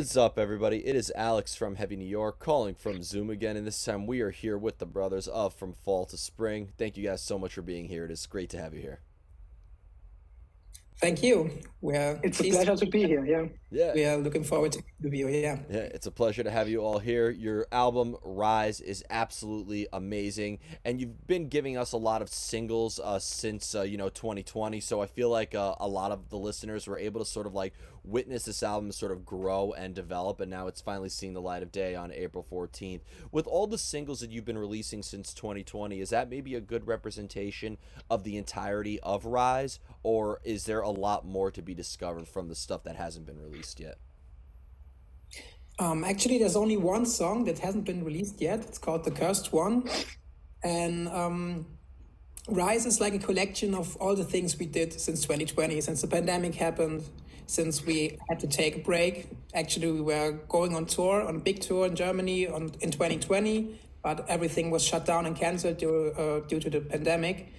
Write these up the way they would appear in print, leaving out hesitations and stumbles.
is up, everybody? It is Alex from Heavy New York calling from Zoom again, and this time we are here with the brothers of From Fall to Spring. Thank you guys so much for being here. It is great to have you here. Thank you. We are It's a pleased pleasure to be here. Yeah. Yeah. We are looking forward to the video. Yeah. Yeah, it's a pleasure to have you all here. Your album Rise is absolutely amazing, and you've been giving us a lot of singles since 2020. So I feel like a lot of the listeners were able to sort of like witness this album sort of grow and develop, and now it's finally seeing the light of day on April 14th. With all the singles that you've been releasing since 2020, is that maybe a good representation of the entirety of Rise, or is there a lot more to be discovered from the stuff that hasn't been released yet? Actually, there's only one song that hasn't been released yet. It's called The Cursed One. And Rise is like a collection of all the things we did since 2020, since the pandemic happened, since we had to take a break. Actually, we were going on tour, on a big tour in Germany in 2020, but everything was shut down and canceled due to the pandemic.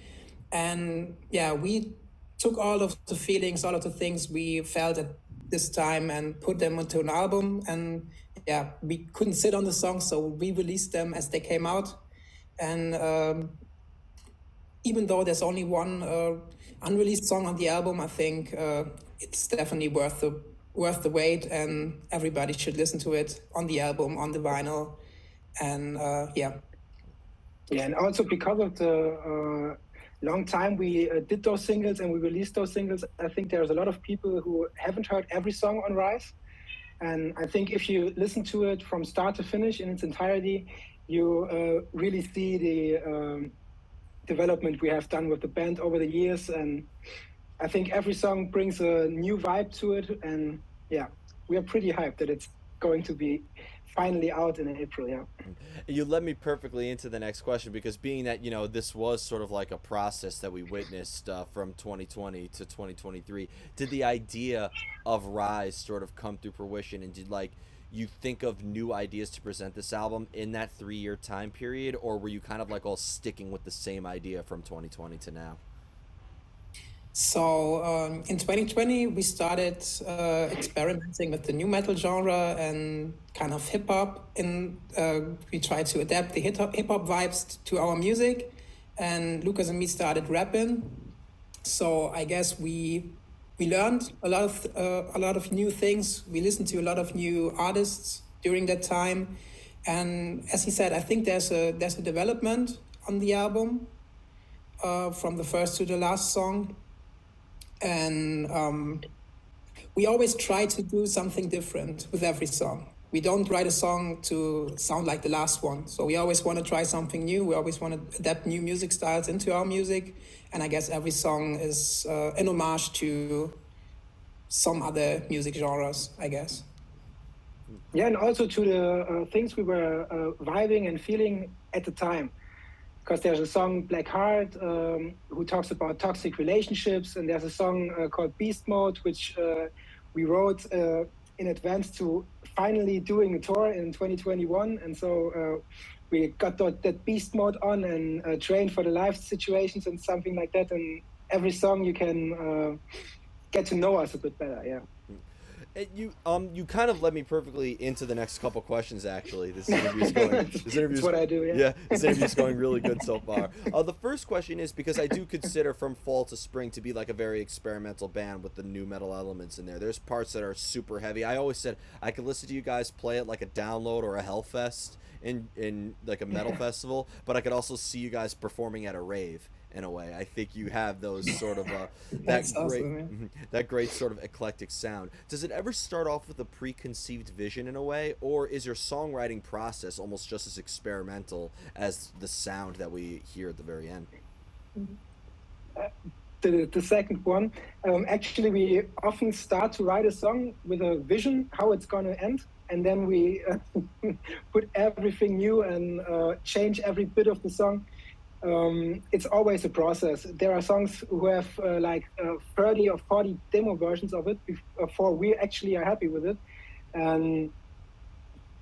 And yeah, we took all of the feelings, all of the things we felt at this time and put them into an album. And yeah, we couldn't sit on the songs, so we released them as they came out. And even though there's only one unreleased song on the album, I think it's definitely worth the wait, and everybody should listen to it on the album, on the vinyl. And yeah. Yeah, and also because of the long time we did those singles and we released those singles, I think there's a lot of people who haven't heard every song on Rise. And I think if you listen to it from start to finish in its entirety, you really see the development we have done with the band over the years. And I think every song brings a new vibe to it. And yeah, we are pretty hyped that it's going to be finally out in April. Yeah. You led me perfectly into the next question, because being that this was sort of like a process that we witnessed from 2020 to 2023, did the idea of Rise sort of come through fruition, and did you think of new ideas to present this album in that 3-year time period, or were you kind of like all sticking with the same idea from 2020 to now? So in 2020, we started experimenting with the new metal genre and kind of hip hop. We tried to adapt the hip hop vibes to our music, and Lucas and me started rapping. So I guess we learned a lot of new things. We listened to a lot of new artists during that time, and as he said, I think there's a development on the album from the first to the last song. And we always try to do something different with every song. We don't write a song to sound like the last one. So we always want to try something new. We always want to adapt new music styles into our music. And I guess every song is an homage to some other music genres, I guess. Yeah, and also to the things we were vibing and feeling at the time. Because there's a song, Black Heart, who talks about toxic relationships, and there's a song called Beast Mode, which we wrote in advance to finally doing a tour in 2021. And so we got that Beast Mode on and trained for the live situations and something like that. And every song you can get to know us a bit better, yeah. You kind of led me perfectly into the next couple questions. Actually, this interview's going. That's what I do. Yeah, this interview's going really good so far. The first question is, because I do consider From Fall to Spring to be like a very experimental band with the new metal elements in there. There's parts that are super heavy. I always said I could listen to you guys play it like a Download or a Hellfest in like a metal festival, but I could also see you guys performing at a rave. In a way, I think you have those sort of that great sort of eclectic sound. Does it ever start off with a preconceived vision in a way, or is your songwriting process almost just as experimental as the sound that we hear at the very end? The second one, actually, we often start to write a song with a vision how it's going to end, and then we put everything new and change every bit of the song. It's always a process. There are songs who have 30 or 40 demo versions of it before we actually are happy with it. And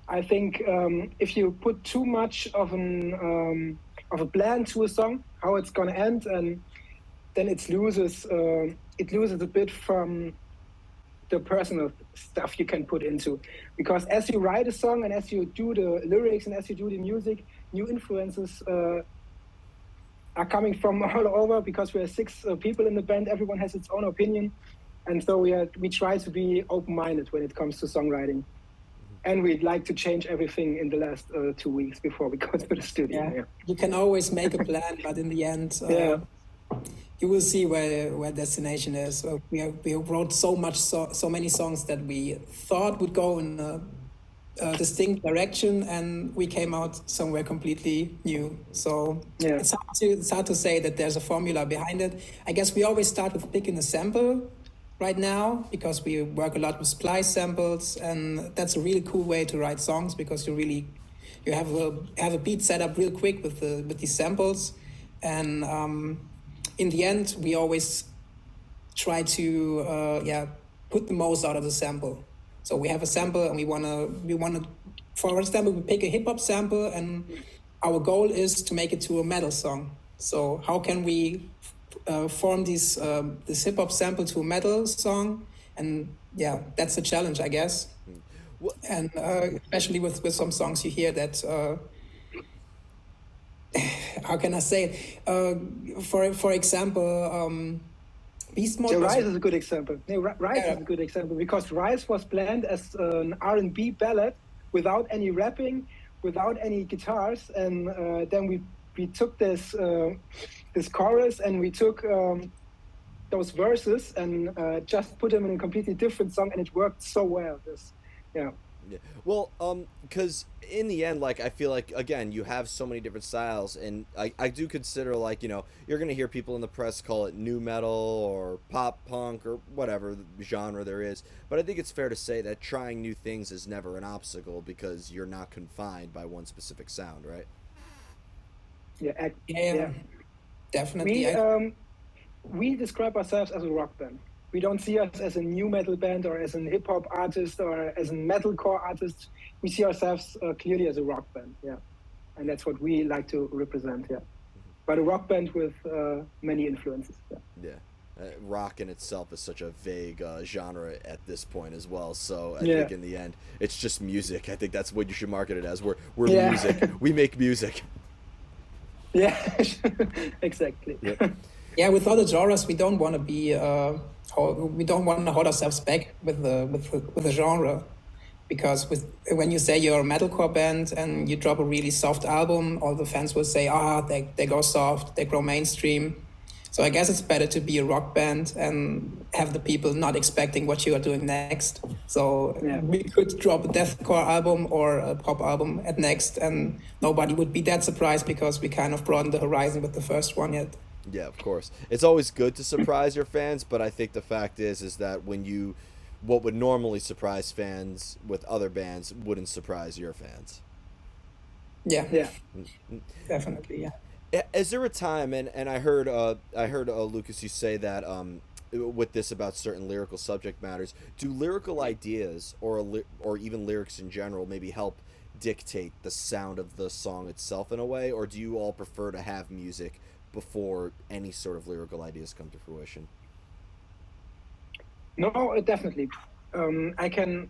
I think if you put too much of a plan to a song, how it's going to end, and then it loses a bit from the personal stuff you can put into, because as you write a song and as you do the lyrics and as you do the music, new influences are coming from all over, because we are 6 people in the band. Everyone has its own opinion, and so we try to be open-minded when it comes to songwriting. And we'd like to change everything in the last 2 weeks before we go to the studio. Yeah. You can always make a plan, but in the end, you will see where destination is. We wrote so many songs that we thought would go in a distinct direction, and we came out somewhere completely new. So it's hard to say that there's a formula behind it. I guess we always start with picking a sample right now, because we work a lot with splice samples, and that's a really cool way to write songs, because you have a beat set up real quick with these samples, and in the end we always try to put the most out of the sample. So we have a sample and we wanna for example, we pick a hip hop sample and our goal is to make it to a metal song. So how can we form this hip hop sample to a metal song? And that's a challenge, I guess. And especially with some songs you hear that how can I say it? For example, Beast Mode. So Rise is a good example. No, Rise is a good example, because Rise was planned as an R&B ballad without any rapping, without any guitars, and then we took this chorus and we took those verses and just put them in a completely different song, and it worked so well. Yeah. Well, because in the end, like, I feel like, again, you have so many different styles, and I do consider, like, you know, you're going to hear people in the press call it new metal or pop punk or whatever genre there is, but I think it's fair to say that trying new things is never an obstacle, because you're not confined by one specific sound, right? Yeah. Definitely. We describe ourselves as a rock band. We don't see us as a new metal band or as an hip hop artist or as a metalcore artist. We see ourselves clearly as a rock band, and that's what we like to represent, But a rock band with many influences. Rock in itself is such a vague genre at this point as well. So I think in the end, it's just music. I think that's what you should market it as. We're music. We make music. Yeah, exactly. Yeah, with other genres, we don't want to be. We don't want to hold ourselves back with the genre, because when you say you're a metalcore band and you drop a really soft album, all the fans will say, they go soft, they go mainstream. So I guess it's better to be a rock band and have the people not expecting what you are doing next. So we could drop a deathcore album or a pop album at next, and nobody would be that surprised, because we kind of broadened the horizon with the first one yet. Yeah, of course. It's always good to surprise your fans, but I think the fact is that what would normally surprise fans with other bands wouldn't surprise your fans. Yeah. Definitely, Is there a time, and I heard Lucas, you say that with this about certain lyrical subject matters, do lyrical ideas or even lyrics in general maybe help dictate the sound of the song itself in a way, or do you all prefer to have music before any sort of lyrical ideas come to fruition? No, definitely. I can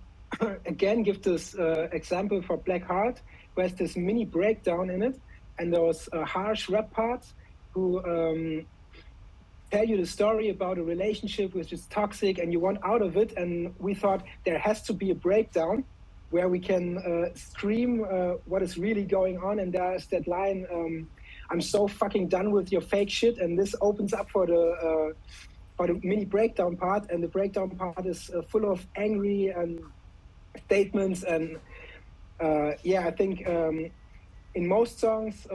again give this example for Black Heart, who has this mini breakdown in it, and those harsh rap parts who tell you the story about a relationship which is toxic and you want out of it. And we thought there has to be a breakdown where we can scream what is really going on. And there's that line, I'm so fucking done with your fake shit. And this opens up for the mini breakdown part. And the breakdown part is full of angry statements. And I think in most songs,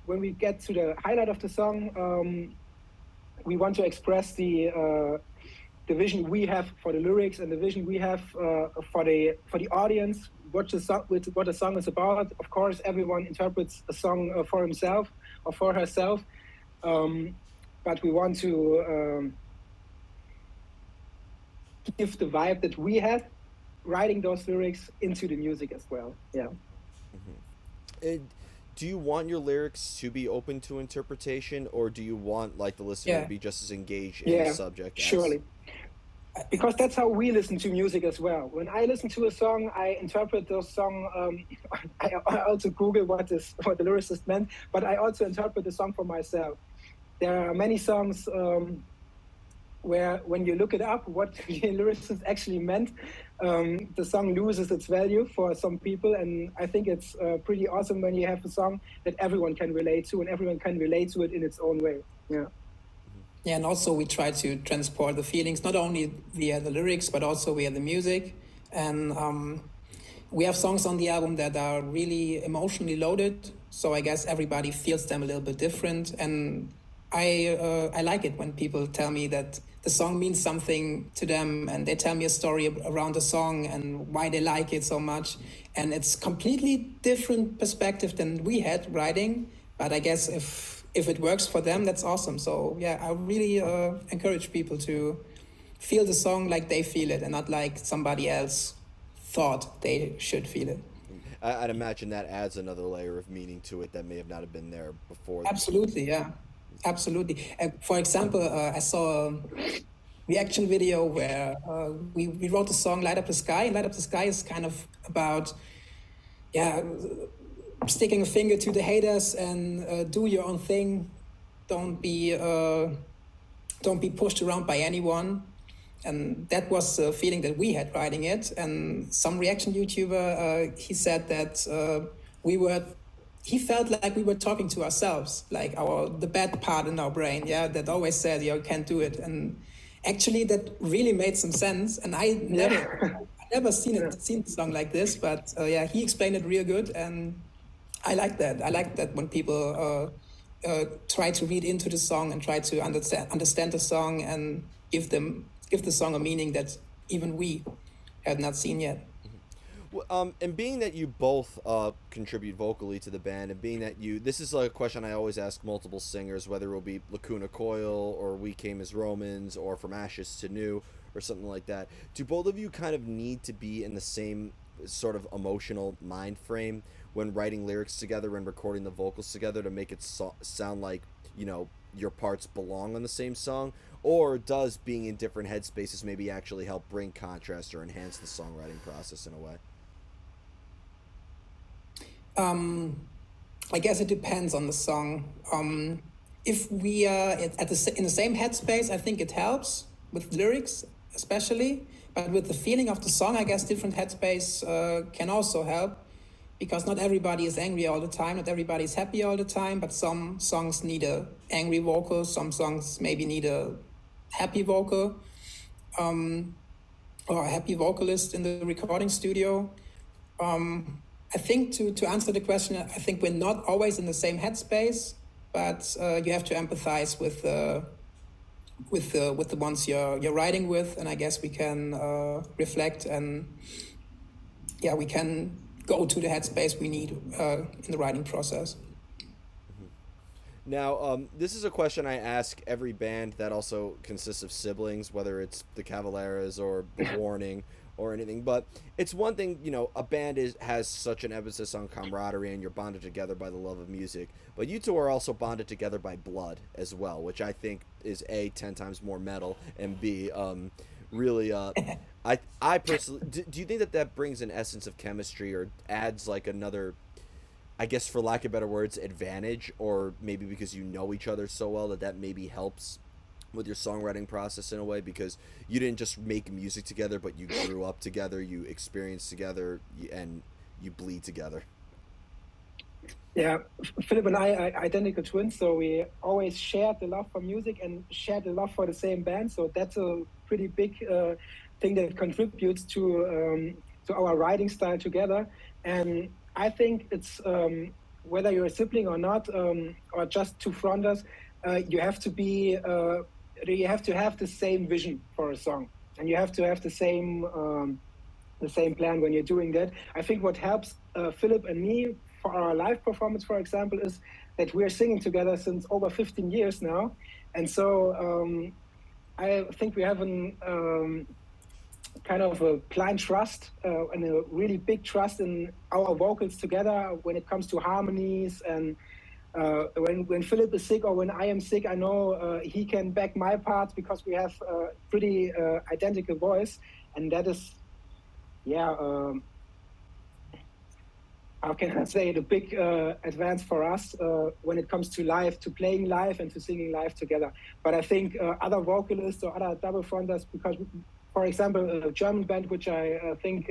when we get to the highlight of the song, we want to express the vision we have for the lyrics and the vision we have for the audience, what the song is about. Of course, everyone interprets a song for himself or for herself, but we want to give the vibe that we had writing those lyrics into the music as well. Yeah. Mm-hmm. Do you want your lyrics to be open to interpretation, or do you want, like, the listener to be just as engaged in the subject? Surely. because that's how we listen to music as well. When I listen to a song, I interpret the song. I also Google what the lyricist meant, but I also interpret the song for myself. There are many songs where, when you look it up, what the lyricist actually meant, the song loses its value for some people. And I think it's pretty awesome when you have a song that everyone can relate to, and everyone can relate to it in its own way. Yeah. Yeah, and also we try to transport the feelings not only via the lyrics but also via the music. And we have songs on the album that are really emotionally loaded, so I guess everybody feels them a little bit different. And I like it when people tell me that the song means something to them, and they tell me a story around the song and why they like it so much. And it's completely different perspective than we had writing, but I guess if it works for them, that's awesome. So yeah, I really encourage people to feel the song like they feel it and not like somebody else thought they should feel it. I'd imagine that adds another layer of meaning to it that may have not have been there before. Absolutely, yeah, absolutely. For example, I saw a reaction video where we wrote the song "Light Up the Sky." And "Light Up the Sky" is kind of about, yeah, sticking a finger to the haters and do your own thing. Don't be pushed around by anyone. And that was the feeling that we had writing it. And some reaction YouTuber, he said that he felt like we were talking to ourselves, like the bad part in our brain, yeah, that always said, you can't do it. And actually that really made some sense. And I never seen a song like this, but yeah, he explained it real good. And I like that. I like that when people try to read into the song and try to understand the song and give the song a meaning that even we had not seen yet. And being that you both contribute vocally to the band, and being that this is like a question I always ask multiple singers, whether it will be Lacuna Coil or We Came as Romans or From Ashes to New or something like that. Do both of you kind of need to be in the same sort of emotional mind frame when writing lyrics together and recording the vocals together to make it sound like, your parts belong on the same song? Or does being in different headspaces maybe actually help bring contrast or enhance the songwriting process in a way? I guess it depends on the song. If we are in the same headspace, I think it helps with lyrics especially. But with the feeling of the song, I guess different headspace can also help, because not everybody is angry all the time, not everybody is happy all the time, but some songs need a angry vocal, some songs maybe need a happy vocal, or a happy vocalist in the recording studio. I think to answer the question, I think we're not always in the same headspace, but you have to empathize with the ones you're writing with, and I guess we can reflect, and yeah, we can go to the headspace we need in the writing process. Now, this is a question I ask every band that also consists of siblings, whether it's the Cavalleras or The Warning or anything. But it's one thing, a band has such an emphasis on camaraderie, and you're bonded together by the love of music. But you two are also bonded together by blood as well, which I think is A, 10 times more metal, and B, really, I personally, do you think that brings an essence of chemistry or adds like another, I guess for lack of better words, advantage, or maybe because you know each other so well that maybe helps with your songwriting process in a way, because you didn't just make music together, but you grew up together, you experienced together, and you bleed together? Yeah, Philip and I are identical twins, so we always shared the love for music and shared the love for the same band. So that's a pretty big thing that contributes to our writing style together. And I think it's whether you're a sibling or not, or just two fronters, you have to have the same vision for a song, and you have to have the same plan when you're doing that. I think what helps Philip and me for our live performance, for example, is that we're singing together since over 15 years now, and so I think we have an kind of a blind trust and a really big trust in our vocals together when it comes to harmonies and when Philip is sick or when I am sick, I know he can back my part because we have pretty identical voice, and that is, yeah. How can I say it? A big advance for us when it comes to live, to playing live and to singing live together. But I think other vocalists or other double fronters, because, for example, a German band which I think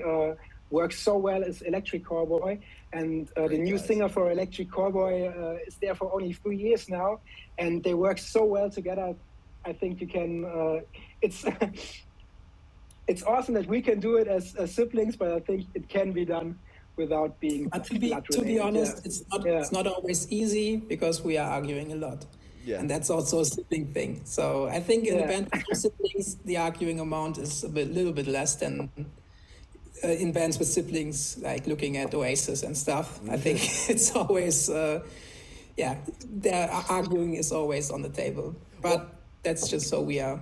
works so well is Electric Callboy, and the new singer for Electric Callboy is there for only 3 years now, and they work so well together. I think you can. It's it's awesome that we can do it as siblings, but I think it can be done without being. But to be honest, it's not always easy because we are arguing a lot. Yeah. And that's also a sibling thing. So I think in the band with siblings, the arguing amount is little bit less than in bands with siblings, like looking at Oasis and stuff. I think it's always, their arguing is always on the table. But that's just so we are.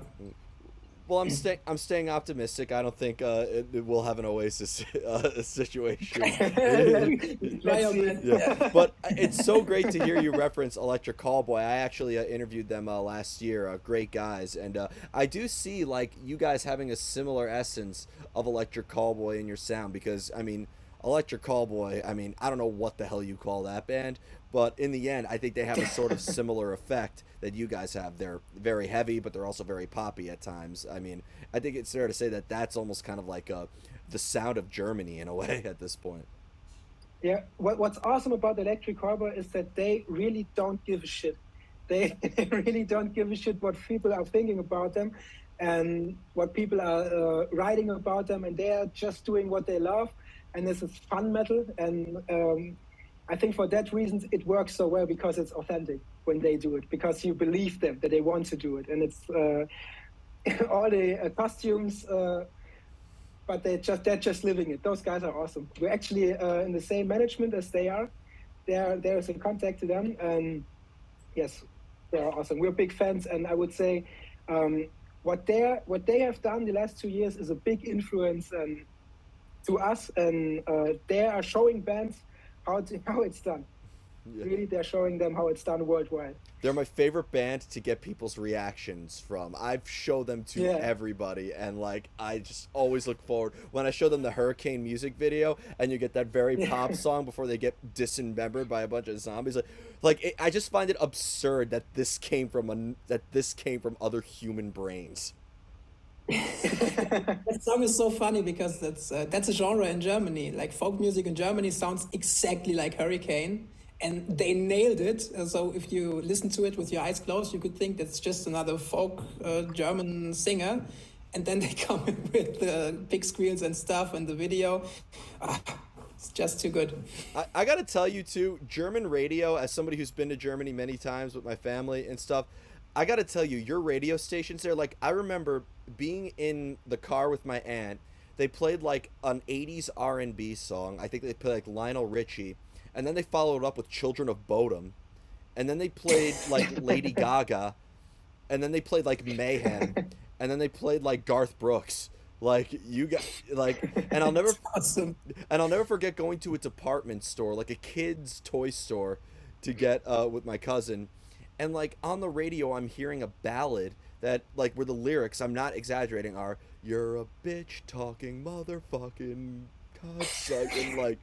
Well, I'm staying optimistic. I don't think it will have an Oasis situation. Yeah. But it's so great to hear you reference Electric Callboy. I actually interviewed them last year. Great guys, and I do see like you guys having a similar essence of Electric Callboy in your sound, because I mean, Electric Callboy, I mean, I don't know what the hell you call that band, but in the end, I think they have a sort of similar effect that you guys have. They're very heavy, but they're also very poppy at times. I mean, I think it's fair to say that that's almost kind of like the sound of Germany in a way at this point. Yeah, what's awesome about Electric Callboy is that they really don't give a shit. They really don't give a shit what people are thinking about them and what people are writing about them, and they are just doing what they love. And this is fun metal, and I think for that reason it works so well, because it's authentic when they do it, because you believe them that they want to do it, and it's all the costumes, but they're just living it. Those guys are awesome. We're actually in the same management as they are. There's a contact to them, and yes, they are awesome. We're big fans, and I would say what they have done the last 2 years is a big influence to us, and they are showing bands how it's done. Yeah. Really, they're showing them how it's done worldwide. They're my favorite band to get people's reactions from. I've showed them to everybody, and like I just always look forward when I show them the Hurricane music video, and you get that very pop song before they get dismembered by a bunch of zombies. I just find it absurd that this came from other human brains. That song is so funny because that's a genre in Germany. Like folk music in Germany sounds exactly like Hurricane, and they nailed it. So if you listen to it with your eyes closed, you could think that's just another folk German singer, and then they come in with the big squeals and stuff and the video. It's just too good. I gotta tell you too, German radio, as somebody who's been to Germany many times with my family and stuff, I gotta tell you, your radio stations there, like I remember being in the car with my aunt. They played like an 80s R&B song. I think they played like Lionel Richie, and then they followed up with Children of Bodom, and then they played like Lady Gaga, and then they played like Mayhem, and then they played like Garth Brooks. Like you got like, and I'll never awesome. And I'll never forget going to a department store, like a kid's toy store, to get with my cousin. And like on the radio, I'm hearing a ballad that like where the lyrics, I'm not exaggerating, are "You're a bitch talking motherfucking cocksuck," and like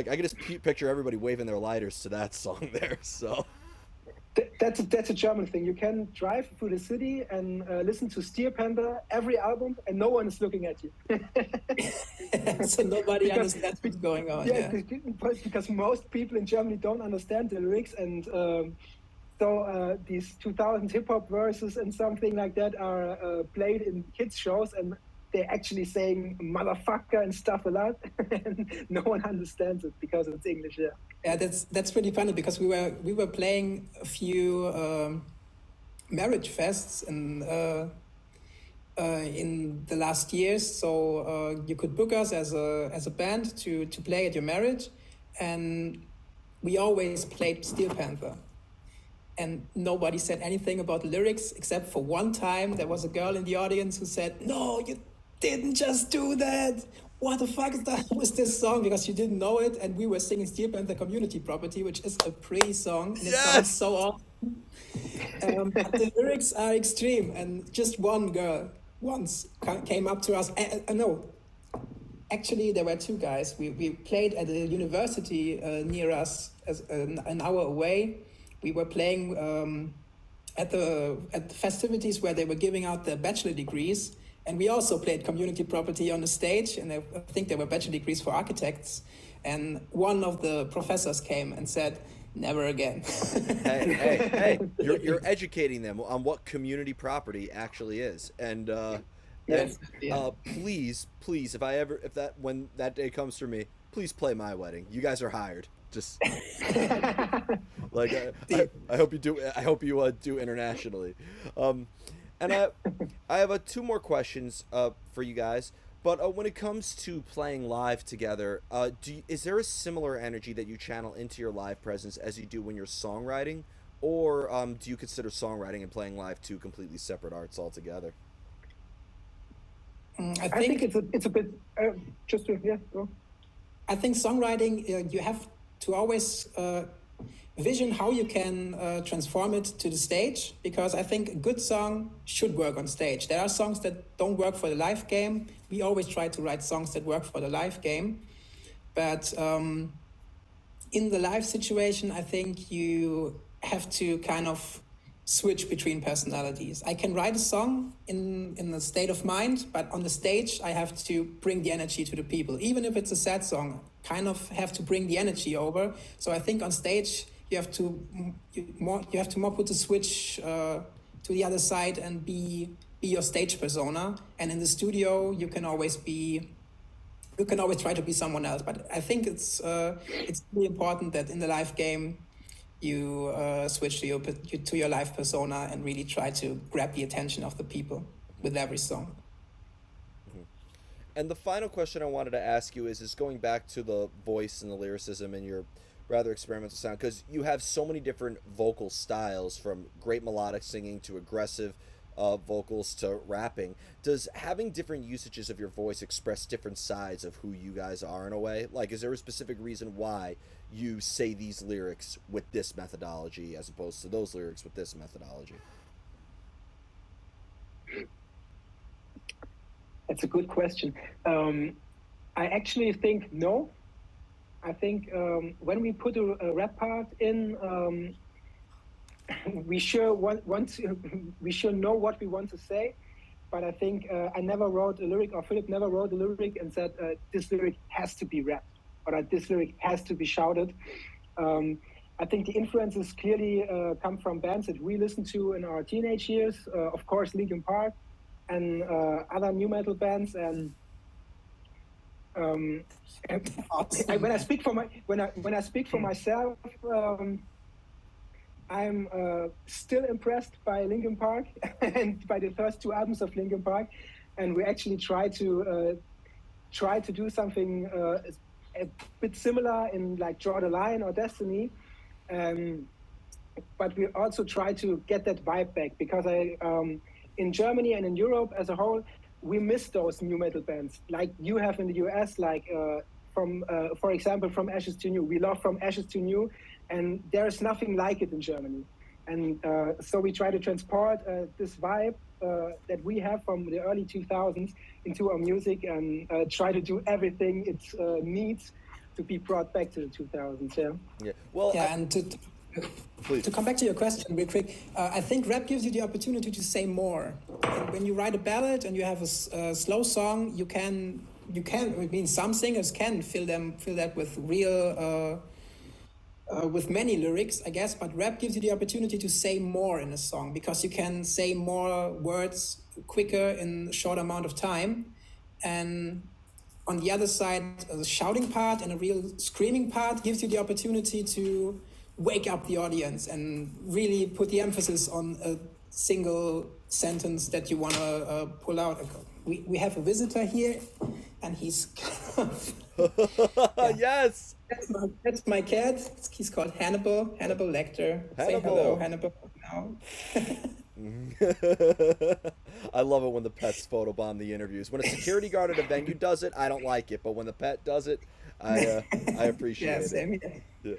I can just picture everybody waving their lighters to that song there. So that's a German thing. You can drive through the city and listen to Steel Panther every album, and no one is looking at you. So nobody understands what's going on. Yeah, because most people in Germany don't understand the lyrics, and so these 2000 hip-hop verses and something like that are played in kids' shows, and they're actually saying motherfucker and stuff a lot, and no one understands it because it's English. Yeah, that's pretty funny, because we were playing a few marriage fests in the last years. So you could book us as a band to play at your marriage, and we always played Steel Panther. And nobody said anything about the lyrics, except for one time there was a girl in the audience who said, "No, you didn't just do that. what the fuck is that? Was this song? Because you didn't know it, and we were singing Steel Panther Community Property, which is a pre-song, and it sounds Yes. so awesome. But the lyrics are extreme, and just one girl once came up to us. No, actually, there were two guys. We played at a university near us, as an hour away. We were playing at the festivities where they were giving out their bachelor degrees, and we also played Community Property on the stage. And I think there were bachelor degrees for architects. And one of the professors came and said, "Never again." Hey, you're educating them on what community property actually is, and Yes. please, when that day comes for me, please play my wedding. You guys are hired. Just like I hope you do. I hope you do internationally. And I have two more questions for you guys. But when it comes to playing live together, is there a similar energy that you channel into your live presence as you do when you're songwriting, or do you consider songwriting and playing live two completely separate arts altogether? I I think think it's a bit just to, yeah. Go. I think songwriting, you have to always vision how you can transform it to the stage, because I think a good song should work on stage. There are songs that don't work for the live game. We always try to write songs that work for the live game. But in the live situation, I think you have to kind of switch between personalities. I can write a song in the state of mind, but on the stage, I have to bring the energy to the people. Even if it's a sad song, kind of have to bring the energy over. So I think on stage, you have to more put the switch to the other side and be your stage persona. And in the studio, you can always try to be someone else. But I think it's really important that in the live game, you switch to your live persona and really try to grab the attention of the people with every song. And the final question I wanted to ask you is going back to the voice and the lyricism and your rather experimental sound, because you have so many different vocal styles, from great melodic singing to aggressive vocals to rapping. Does having different usages of your voice express different sides of who you guys are in a way? Like, is there a specific reason why you say these lyrics with this methodology as opposed to those lyrics with this methodology? That's a good question. I actually think no. I think when we put a rap part in, we sure we sure know what we want to say. But I think I never wrote a lyric, or Philip never wrote a lyric and said this lyric has to be rapped, or this lyric has to be shouted. I think the influences clearly come from bands that we listened to in our teenage years. Of course, Linkin Park and other new metal bands. And when I speak for myself, I'm still impressed by Linkin Park and by the first two albums of Linkin Park, and we actually try to do something a bit similar in like Draw the Line or Destiny, but we also try to get that vibe back, because in Germany and in Europe as a whole, we miss those new metal bands like you have in the US, like for example, From Ashes to New. We love From Ashes to New, and there is nothing like it in Germany. And so we try to transport this vibe that we have from the early 2000s into our music, and try to do everything it needs to be brought back to the 2000s. Yeah. Yeah. Well, Yeah, and to come back to your question real quick, I think rap gives you the opportunity to say more. When you write a ballad and you have a slow song, you can. I mean, some singers can fill that with real, with many lyrics, I guess. But rap gives you the opportunity to say more in a song, because you can say more words quicker in a short amount of time. And on the other side, the shouting part and a real screaming part gives you the opportunity to wake up the audience and really put the emphasis on a single sentence that you want to pull out. We have a visitor here, and he's yeah. Yes. That's my cat. He's called Hannibal Lecter. Say hello, Hannibal. Now. I love it when the pets photobomb the interviews. When a security guard at a venue does it, I don't like it, but when the pet does it, I appreciate Yeah, it. same here. Yeah.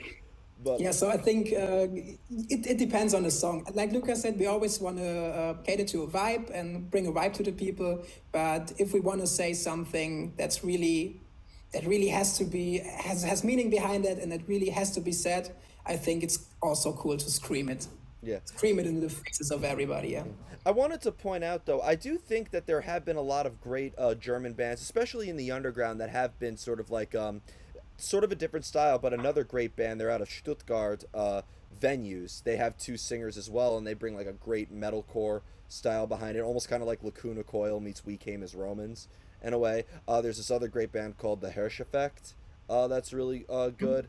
But Yeah, so I think it depends on the song. Like Lucas said, we always want to cater to a vibe and bring a vibe to the people. But if we want to say something that really has to be has meaning behind it, and it really has to be said, I think it's also cool to scream it. yeah. Scream it into the faces of everybody. Yeah. I wanted to point out, though, I do think that there have been a lot of great German bands, especially in the underground, that have been sort of like sort of a different style, but another great band. They're out of Stuttgart, Venues. They have two singers as well, and they bring like a great metalcore style behind it, almost kind of like Lacuna Coil meets We Came as Romans in a way. There's this other great band called the Hirsch Effect that's really good.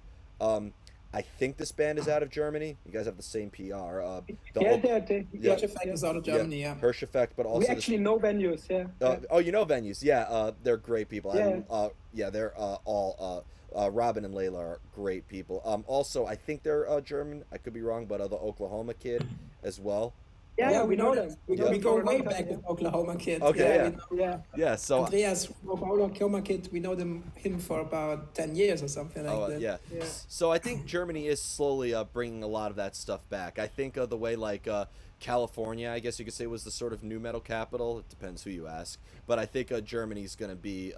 I think this band is out of Germany. You guys have the same PR. Yeah, Yeah. Hirsch Effect is out of Germany. Yeah. Hirsch Effect, but also we this actually know Venues. Yeah. oh, you know Venues, yeah. They're great people. Yeah. Yeah, they're all. Robin and Layla are great people. Also, I think they're German. I could be wrong, but the Oklahoma Kid as well. Yeah, we know them. We know them go for a way long time, back yeah. with Oklahoma Kid. Okay, yeah. We know Yeah. Yeah. So. Andreas from Oklahoma Kid, we know him for about 10 years or something like that. Yeah. Yeah. So I think Germany is slowly bringing a lot of that stuff back. I think the way like California, I guess you could say, was the sort of new metal capital. It depends who you ask, but I think Germany's going to be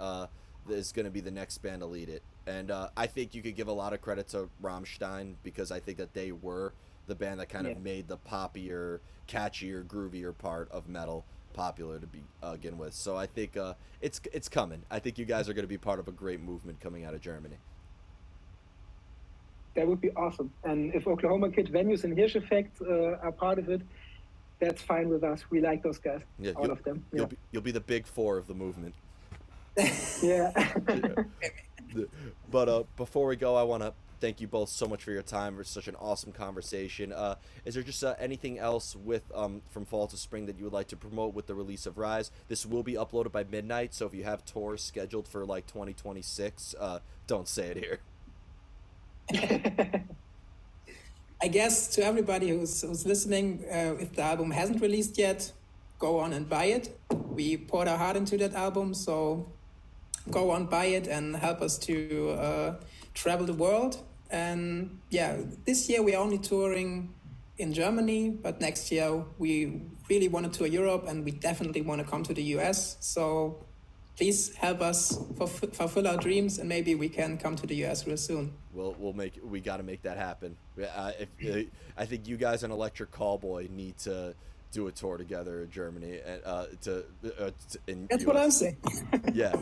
the next band to lead it. And I think you could give a lot of credit to Rammstein, because I think that they were the band that kind of made the poppier, catchier, groovier part of metal popular to begin with. So I think it's coming. I think you guys are going to be part of a great movement coming out of Germany. That would be awesome. And if Oklahoma Kid, Venues, and Hirsch Effect are part of it, that's fine with us. We like those guys, Yeah, all of them. Yeah. You'll be the big four of the movement. Yeah. But before we go, I want to thank you both so much for your time. It's such an awesome conversation. Is there just anything else with from fall to spring that you would like to promote with the release of Rise? This will be uploaded by midnight, so if you have tours scheduled for like 2026, don't say it here. I guess to everybody who's listening, if the album hasn't released yet, go on and buy it. We poured our heart into that album, so go on, buy it, and help us to travel the world. And yeah, this year we're only touring in Germany, but next year we really want to tour Europe, and we definitely want to come to the US. So please help us fulfill our dreams, and maybe we can come to the US real soon. We got to make that happen. I think you guys and Electric Callboy need to do a tour together in Germany, and in That's US. what I'm saying. Yeah,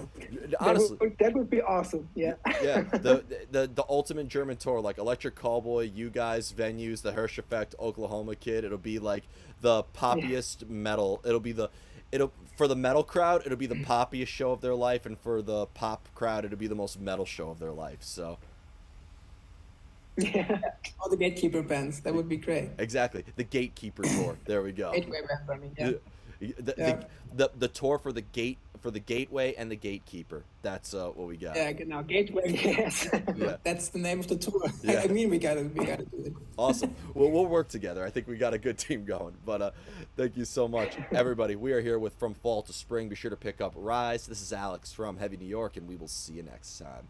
honestly. that would be awesome. Yeah. Yeah, the ultimate German tour, like Electric Callboy, you guys, Venues, the Hirsch Effect, Oklahoma Kid. It'll be like the poppiest metal. For the metal crowd, it'll be the poppiest show of their life, and for the pop crowd, it'll be the most metal show of their life. So. Yeah. All the Gatekeeper bands, that would be great. Exactly, the Gatekeeper tour. There we go. Gateway band, I mean, yeah. The tour for the Gateway and the Gatekeeper. That's what we got. Yeah, now Gateway. Yes. Yeah. That's the name of the tour. Yeah. I mean, we gotta do it. Awesome. Well, we'll work together. I think we got a good team going. But thank you so much, everybody. We are here with From Fall to Spring. Be sure to pick up Rise. This is Alex from Heavy New York, and we will see you next time.